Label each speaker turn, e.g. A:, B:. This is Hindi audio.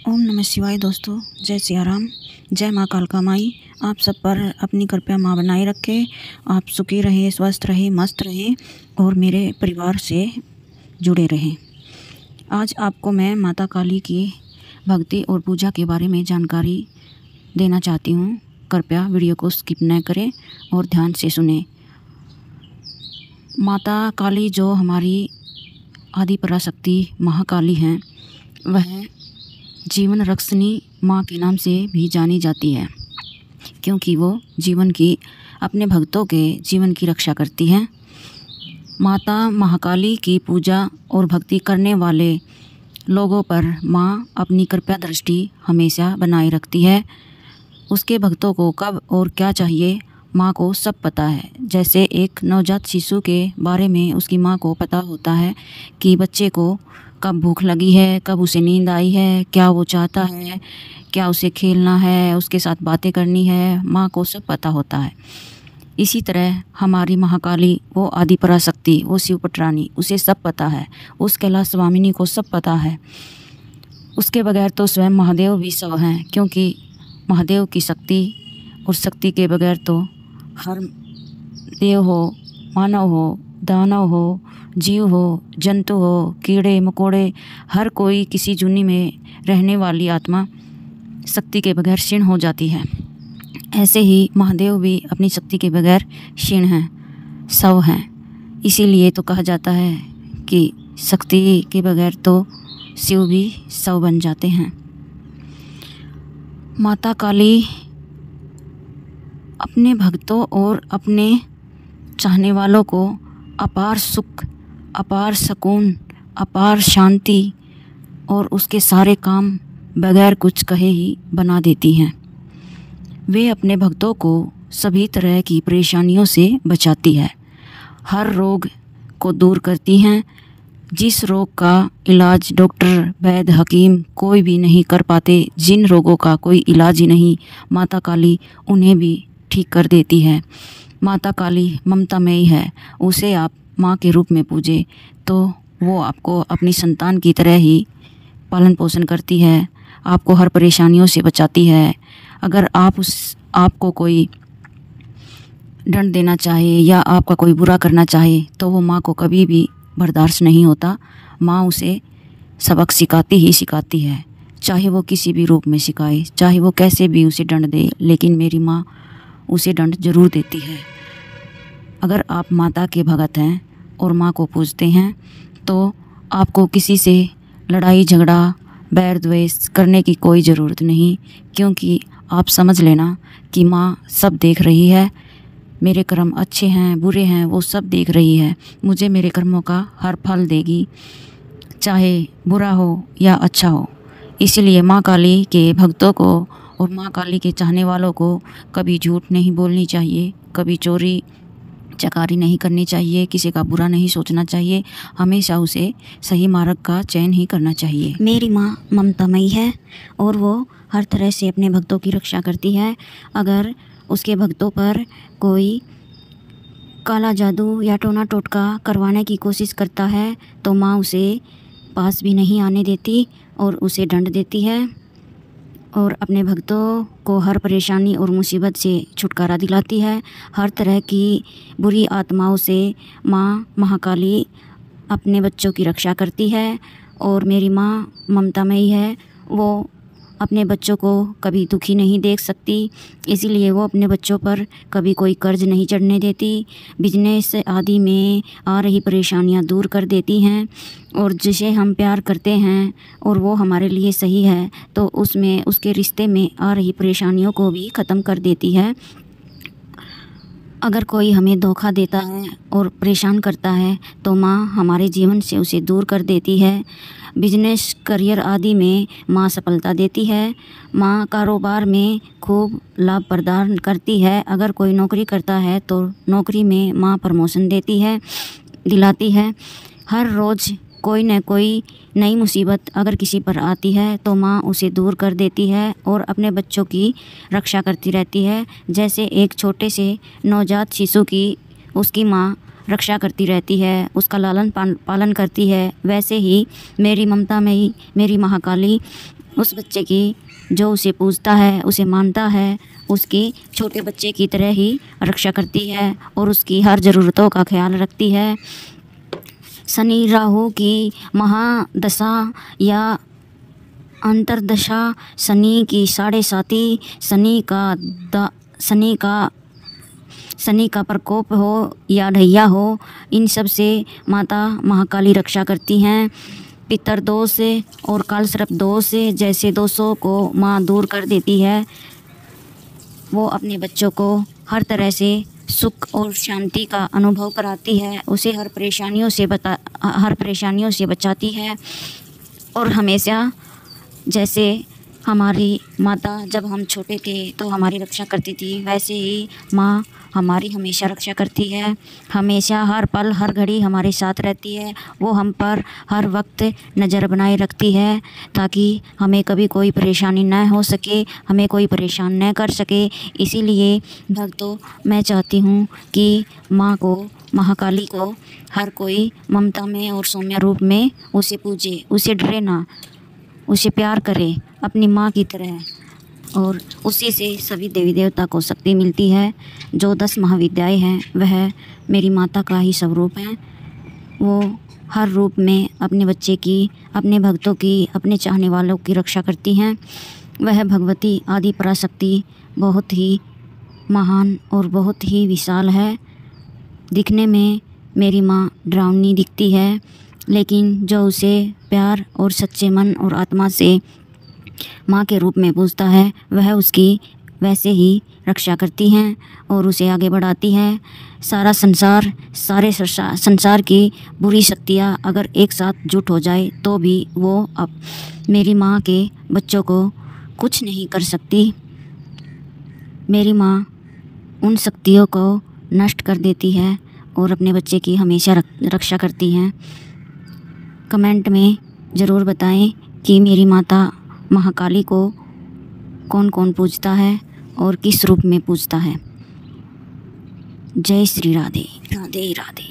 A: ओम नमः शिवाय। दोस्तों, जय सिया राम, जय माँ कालका माई। आप सब पर अपनी कृपया माँ बनाए रखे। आप सुखी रहें, स्वस्थ रहें, मस्त रहें और मेरे परिवार से जुड़े रहें। आज आपको मैं माता काली की भक्ति और पूजा के बारे में जानकारी देना चाहती हूँ। कृपया वीडियो को स्किप न करें और ध्यान से सुनें। माता काली जो हमारी आदि पराशक्ति महाकाली हैं, वह जीवन रक्षिणी माँ के नाम से भी जानी जाती है, क्योंकि वो अपने भक्तों के जीवन की रक्षा करती हैं। माता महाकाली की पूजा और भक्ति करने वाले लोगों पर माँ अपनी कृपा दृष्टि हमेशा बनाए रखती है। उसके भक्तों को कब और क्या चाहिए, माँ को सब पता है। जैसे एक नवजात शिशु के बारे में उसकी माँ को पता होता है कि बच्चे को कब भूख लगी है, कब उसे नींद आई है, क्या वो चाहता है, क्या उसे खेलना है, उसके साथ बातें करनी है, माँ को सब पता होता है। इसी तरह हमारी महाकाली, वो आदि पराशक्ति, वो शिव पटरानी, उसे सब पता है। उस कैलाश स्वामिनी को सब पता है। उसके बगैर तो स्वयं महादेव भी सब हैं, क्योंकि महादेव की शक्ति और शक्ति के बगैर तो हर देव हो, मानव हो, दानव हो, जीव हो, जंतु हो, कीड़े मकोड़े, हर कोई किसी जूनी में रहने वाली आत्मा शक्ति के बगैर क्षीण हो जाती है। ऐसे ही महादेव भी अपनी शक्ति के बगैर क्षीण हैं, शव हैं। इसीलिए तो कहा जाता है कि शक्ति के बगैर तो शिव भी शव बन जाते हैं। माता काली अपने भक्तों और अपने चाहने वालों को अपार सुख, अपार सुकून, अपार शांति और उसके सारे काम बगैर कुछ कहे ही बना देती हैं। वे अपने भक्तों को सभी तरह की परेशानियों से बचाती है, हर रोग को दूर करती हैं। जिस रोग का इलाज डॉक्टर, वैद्य, हकीम कोई भी नहीं कर पाते, जिन रोगों का कोई इलाज ही नहीं, माता काली उन्हें भी ठीक कर देती है। माता काली ममतामयी है। उसे आप माँ के रूप में पूजे तो वो आपको अपनी संतान की तरह ही पालन पोषण करती है, आपको हर परेशानियों से बचाती है। अगर आपको कोई दंड देना चाहे या आपका कोई बुरा करना चाहे तो वो माँ को कभी भी बर्दाश्त नहीं होता। माँ उसे सबक सिखाती ही सिखाती है, चाहे वो किसी भी रूप में सिखाए, चाहे वो कैसे भी उसे दंड दे, लेकिन मेरी माँ उसे दंड जरूर देती है। अगर आप माता के भगत हैं और माँ को पूजते हैं तो आपको किसी से लड़ाई झगड़ा, बैर द्वेष करने की कोई ज़रूरत नहीं, क्योंकि आप समझ लेना कि माँ सब देख रही है। मेरे कर्म अच्छे हैं, बुरे हैं, वो सब देख रही है। मुझे मेरे कर्मों का हर फल देगी, चाहे बुरा हो या अच्छा हो। इसलिए माँ काली के भक्तों को और माँ काली के चाहने वालों को कभी झूठ नहीं बोलनी चाहिए, कभी चोरी चकारी नहीं करनी चाहिए, किसी का बुरा नहीं सोचना चाहिए। हमेशा उसे सही मार्ग का चयन ही करना चाहिए। मेरी माँ ममतामयी है और वो हर तरह से अपने भक्तों की रक्षा करती है। अगर उसके भक्तों पर कोई काला जादू या टोना टोटका करवाने की कोशिश करता है तो माँ उसे पास भी नहीं आने देती और उसे दंड देती है और अपने भक्तों को हर परेशानी और मुसीबत से छुटकारा दिलाती है। हर तरह की बुरी आत्माओं से माँ महाकाली अपने बच्चों की रक्षा करती है। और मेरी माँ ममतामयी है, वो अपने बच्चों को कभी दुखी नहीं देख सकती, इसीलिए वो अपने बच्चों पर कभी कोई कर्ज नहीं चढ़ने देती। बिजनेस आदि में आ रही परेशानियां दूर कर देती हैं और जिसे हम प्यार करते हैं और वो हमारे लिए सही है तो उसमें उसके रिश्ते में आ रही परेशानियों को भी ख़त्म कर देती है। अगर कोई हमें धोखा देता है और परेशान करता है तो माँ हमारे जीवन से उसे दूर कर देती है। बिजनेस, करियर आदि में माँ सफलता देती है। माँ कारोबार में खूब लाभ प्रदान करती है। अगर कोई नौकरी करता है तो नौकरी में माँ प्रमोशन दिलाती है। हर रोज़ कोई न कोई नई मुसीबत अगर किसी पर आती है तो माँ उसे दूर कर देती है और अपने बच्चों की रक्षा करती रहती है। जैसे एक छोटे से नवजात शिशु की उसकी माँ रक्षा करती रहती है, उसका लालन पालन करती है, वैसे ही मेरी ममता में ही मेरी महाकाली उस बच्चे की जो उसे पूजता है, उसे मानता है, उसकी छोटे बच्चे की तरह ही रक्षा करती है और उसकी हर ज़रूरतों का ख्याल रखती है। शनि राहु की महादशा या अंतर्दशा, शनि की 7.5, शनि का प्रकोप हो या ढैया हो, इन सब से माता महाकाली रक्षा करती हैं। पितरदोष और कालसर्प दोष जैसे दोषों को माँ दूर कर देती है। वो अपने बच्चों को हर तरह से सुख और शांति का अनुभव कराती है, उसे हर परेशानियों से बचाती है। और हमेशा जैसे हमारी माता जब हम छोटे थे तो हमारी रक्षा करती थी, वैसे ही माँ हमारी हमेशा रक्षा करती है। हमेशा हर पल हर घड़ी हमारे साथ रहती है। वो हम पर हर वक्त नज़र बनाए रखती है ताकि हमें कभी कोई परेशानी न हो सके, हमें कोई परेशान न कर सके। इसीलिए भक्तों, मैं चाहती हूँ कि माँ को, महाकाली को हर कोई ममता में और सौम्य रूप में उसे पूजे, उसे डरे ना, उसे प्यार करे अपनी माँ की तरह। और उसी से सभी देवी देवता को शक्ति मिलती है। जो 10 महाविद्याएँ हैं वह मेरी माता का ही स्वरूप हैं। वो हर रूप में अपने बच्चे की, अपने भक्तों की, अपने चाहने वालों की रक्षा करती हैं। वह भगवती आदि पराशक्ति बहुत ही महान और बहुत ही विशाल है। दिखने में मेरी माँ डरावनी दिखती है, लेकिन जो उसे प्यार और सच्चे मन और आत्मा से माँ के रूप में पूजता है, वह उसकी वैसे ही रक्षा करती हैं और उसे आगे बढ़ाती हैं। सारे संसार की बुरी शक्तियाँ अगर एक साथ जुट हो जाए तो भी वो अब मेरी माँ के बच्चों को कुछ नहीं कर सकती। मेरी माँ उन शक्तियों को नष्ट कर देती है और अपने बच्चे की हमेशा रक्षा करती हैं। कमेंट में ज़रूर बताएं कि मेरी माता महाकाली को कौन कौन पूजता है और किस रूप में पूजता है। जय श्री राधे, राधे राधे।